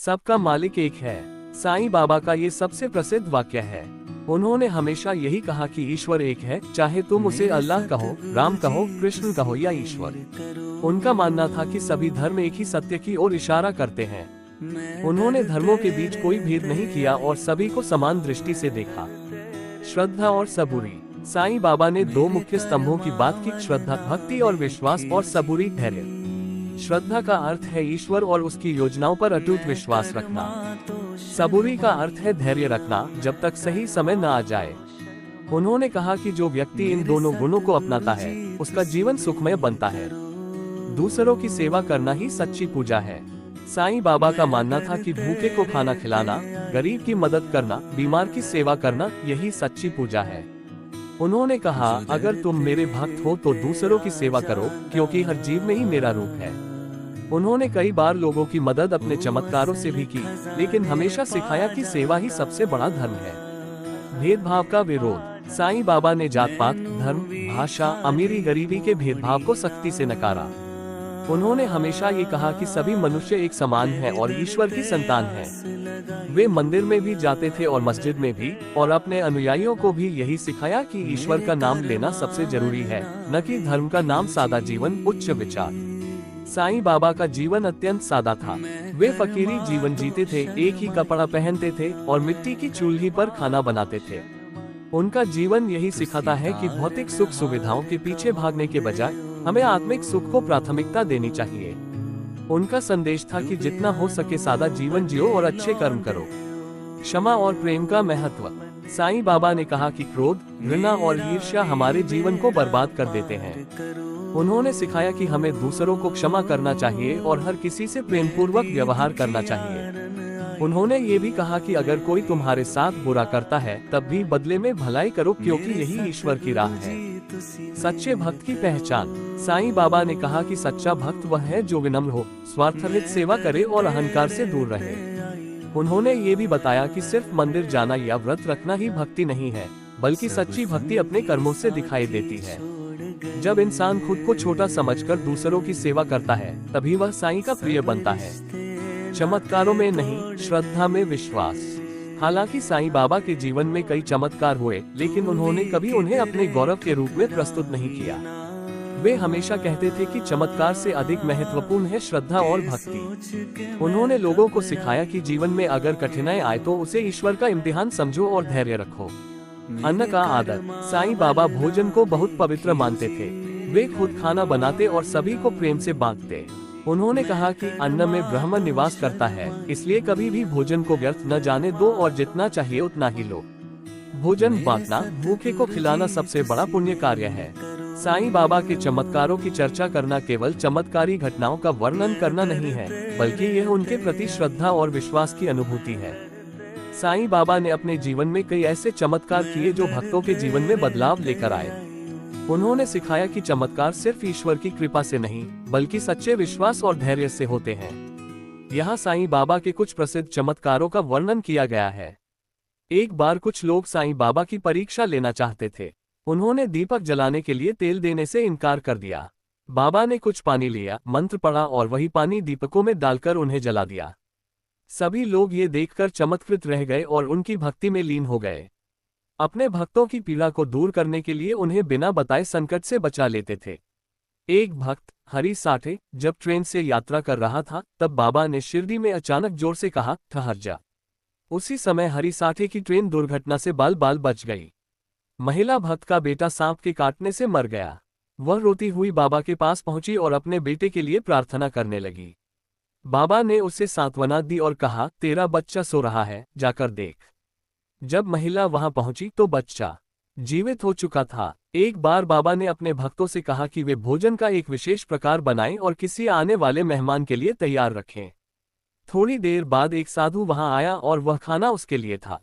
सबका मालिक एक है। साईं बाबा का ये सबसे प्रसिद्ध वाक्य है। उन्होंने हमेशा यही कहा कि ईश्वर एक है, चाहे तुम उसे अल्लाह कहो, राम कहो, कृष्ण कहो या ईश्वर। उनका मानना था कि सभी धर्म एक ही सत्य की ओर इशारा करते हैं। उन्होंने धर्मों के बीच कोई भेद नहीं किया और सभी को समान दृष्टि से देखा। श्रद्धा और सबूरी। साईं बाबा ने दो मुख्य स्तंभों की बात की, श्रद्धा भक्ति और विश्वास, और सबूरी धैर्य। श्रद्धा का अर्थ है ईश्वर और उसकी योजनाओं पर अटूट विश्वास रखना। सबूरी का अर्थ है धैर्य रखना जब तक सही समय न आ जाए। उन्होंने कहा कि जो व्यक्ति इन दोनों गुणों को अपनाता है उसका जीवन सुखमय बनता है। दूसरों की सेवा करना ही सच्ची पूजा है। साईं बाबा का मानना था कि भूखे को खाना खिलाना, गरीब की मदद करना, बीमार की सेवा करना, यही सच्ची पूजा है। उन्होंने कहा, अगर तुम मेरे भक्त हो तो दूसरों की सेवा करो, क्योंकि हर जीव में ही मेरा रूप है। उन्होंने कई बार लोगों की मदद अपने चमत्कारों से भी की, लेकिन हमेशा सिखाया कि सेवा ही सबसे बड़ा धर्म है। भेदभाव का विरोध। साईं बाबा ने जात पात, धर्म, भाषा, अमीरी गरीबी के भेदभाव को सख्ती से नकारा। उन्होंने हमेशा ये कहा कि सभी मनुष्य एक समान हैं और ईश्वर की संतान हैं। वे मंदिर में भी जाते थे और मस्जिद में भी, और अपने अनुयायियों को भी यही सिखाया कि ईश्वर का नाम लेना सबसे जरूरी है, न कि धर्म का नाम। सादा जीवन, उच्च विचार। साईं बाबा का जीवन अत्यंत सादा था। वे फकीरी जीवन जीते थे, एक ही कपड़ा पहनते थे और मिट्टी की चूल्ही पर खाना बनाते थे। उनका जीवन यही सिखाता है कि भौतिक सुख सुविधाओं के पीछे भागने के बजाय हमें आत्मिक सुख को प्राथमिकता देनी चाहिए। उनका संदेश था कि जितना हो सके सादा जीवन जियो और अच्छे कर्म करो। क्षमा और प्रेम का महत्व। साईं बाबा ने कहा कि क्रोध, घृणा और ईर्ष्या हमारे जीवन को बर्बाद कर देते हैं। उन्होंने सिखाया कि हमें दूसरों को क्षमा करना चाहिए और हर किसी से प्रेम पूर्वक व्यवहार करना चाहिए। उन्होंने ये भी कहा कि अगर कोई तुम्हारे साथ बुरा करता है तब भी बदले में भलाई करो, क्योंकि यही ईश्वर की राह है। सच्चे भक्त की पहचान। साईं बाबा ने कहा कि सच्चा भक्त वह है जो विनम्र हो, स्वार्थरहित सेवा करे और अहंकार से दूर रहे। उन्होंने ये भी बताया कि सिर्फ मंदिर जाना या व्रत रखना ही भक्ति नहीं है, बल्कि सच्ची भक्ति अपने कर्मों से दिखाई देती है। जब इंसान खुद को छोटा समझकर दूसरों की सेवा करता है तभी वह साईं का प्रिय बनता है। चमत्कारों में नहीं, श्रद्धा में विश्वास। हालांकि साईं बाबा के जीवन में कई चमत्कार हुए, लेकिन उन्होंने कभी उन्हें अपने गौरव के रूप में प्रस्तुत नहीं किया। वे हमेशा कहते थे कि चमत्कार से अधिक महत्वपूर्ण है श्रद्धा और भक्ति। उन्होंने लोगों को सिखाया कि जीवन में अगर कठिनाई आए तो उसे ईश्वर का इम्तिहान समझो और धैर्य रखो। अन्न का आदर। साईं बाबा भोजन को बहुत पवित्र मानते थे। वे खुद खाना बनाते और सभी को प्रेम से बांटते। उन्होंने कहा कि अन्न में ब्रह्म निवास करता है, इसलिए कभी भी भोजन को व्यर्थ न जाने दो और जितना चाहिए उतना ही लो। भोजन बांटना, भूखे को खिलाना सबसे बड़ा पुण्य कार्य है। साईं बाबा के चमत्कारों की चर्चा करना केवल चमत्कारी घटनाओं का वर्णन करना नहीं है, बल्कि यह उनके प्रति श्रद्धा और विश्वास की अनुभूति है। साईं बाबा ने अपने जीवन में कई ऐसे चमत्कार किए जो भक्तों के जीवन में बदलाव लेकर आए। उन्होंने सिखाया कि चमत्कार सिर्फ ईश्वर की कृपा से नहीं, बल्कि सच्चे विश्वास और धैर्य से होते हैं। यहाँ साईं बाबा के कुछ प्रसिद्ध चमत्कारों का वर्णन किया गया है। एक बार कुछ लोग साईं बाबा की परीक्षा लेना चाहते थे। उन्होंने दीपक जलाने के लिए तेल देने से इनकार कर दिया। बाबा ने कुछ पानी लिया, मंत्र पढ़ा और वही पानी दीपकों में डालकर उन्हें जला दिया। सभी लोग ये देखकर चमत्कृत रह गए और उनकी भक्ति में लीन हो गए। अपने भक्तों की पीड़ा को दूर करने के लिए उन्हें बिना बताए संकट से बचा लेते थे। एक भक्त, हरि साठे, जब ट्रेन से यात्रा कर रहा था तब बाबा ने शिरडी में अचानक जोर से कहा, ठहर जा। उसी समय हरि साठे की ट्रेन दुर्घटना से बाल बाल बच गई। महिला भक्त का बेटा सांप के काटने से मर गया। वह रोती हुई बाबा के पास पहुंची और अपने बेटे के लिए प्रार्थना करने लगी। बाबा ने उसे सांत्वना दी और कहा, तेरा बच्चा सो रहा है, जाकर देख। जब महिला वहां पहुंची तो बच्चा जीवित हो चुका था। एक बार बाबा ने अपने भक्तों से कहा कि वे भोजन का एक विशेष प्रकार बनाएं और किसी आने वाले मेहमान के लिए तैयार रखें। थोड़ी देर बाद एक साधु वहां आया और वह खाना उसके लिए था।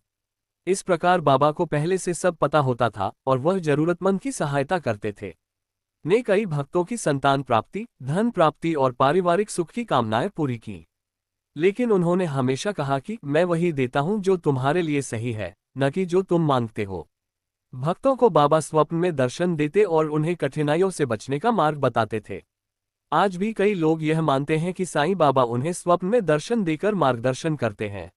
इस प्रकार बाबा को पहले से सब पता होता था और वह जरूरतमंद की सहायता करते थे। ने कई भक्तों की संतान प्राप्ति, धन प्राप्ति और पारिवारिक सुख की कामनाएं पूरी की। लेकिन उन्होंने हमेशा कहा कि मैं वही देता हूं जो तुम्हारे लिए सही है, न कि जो तुम मांगते हो। भक्तों को बाबा स्वप्न में दर्शन देते और उन्हें कठिनाइयों से बचने का मार्ग बताते थे। आज भी कई लोग यह मानते हैं कि साईं बाबा उन्हें स्वप्न में दर्शन देकर मार्गदर्शन करते हैं।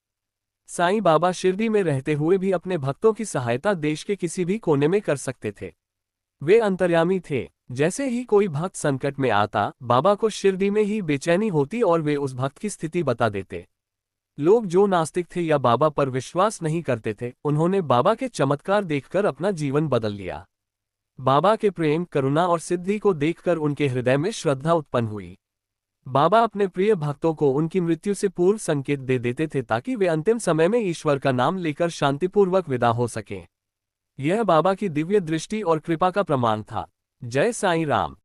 साईं बाबा शिरडी में रहते हुए भी अपने भक्तों की सहायता देश के किसी भी कोने में कर सकते थे। वे अंतर्यामी थे। जैसे ही कोई भक्त संकट में आता, बाबा को शिरडी में ही बेचैनी होती और वे उस भक्त की स्थिति बता देते। लोग जो नास्तिक थे या बाबा पर विश्वास नहीं करते थे, उन्होंने बाबा के चमत्कार देखकर अपना जीवन बदल लिया। बाबा के प्रेम, करुणा और सिद्धि को देखकर उनके हृदय में श्रद्धा उत्पन्न हुई। बाबा अपने प्रिय भक्तों को उनकी मृत्यु से पूर्व संकेत दे देते थे ताकि वे अंतिम समय में ईश्वर का नाम लेकर शांतिपूर्वक विदा हो सकें। यह बाबा की दिव्य दृष्टि और कृपा का प्रमाण था। जय साईं राम।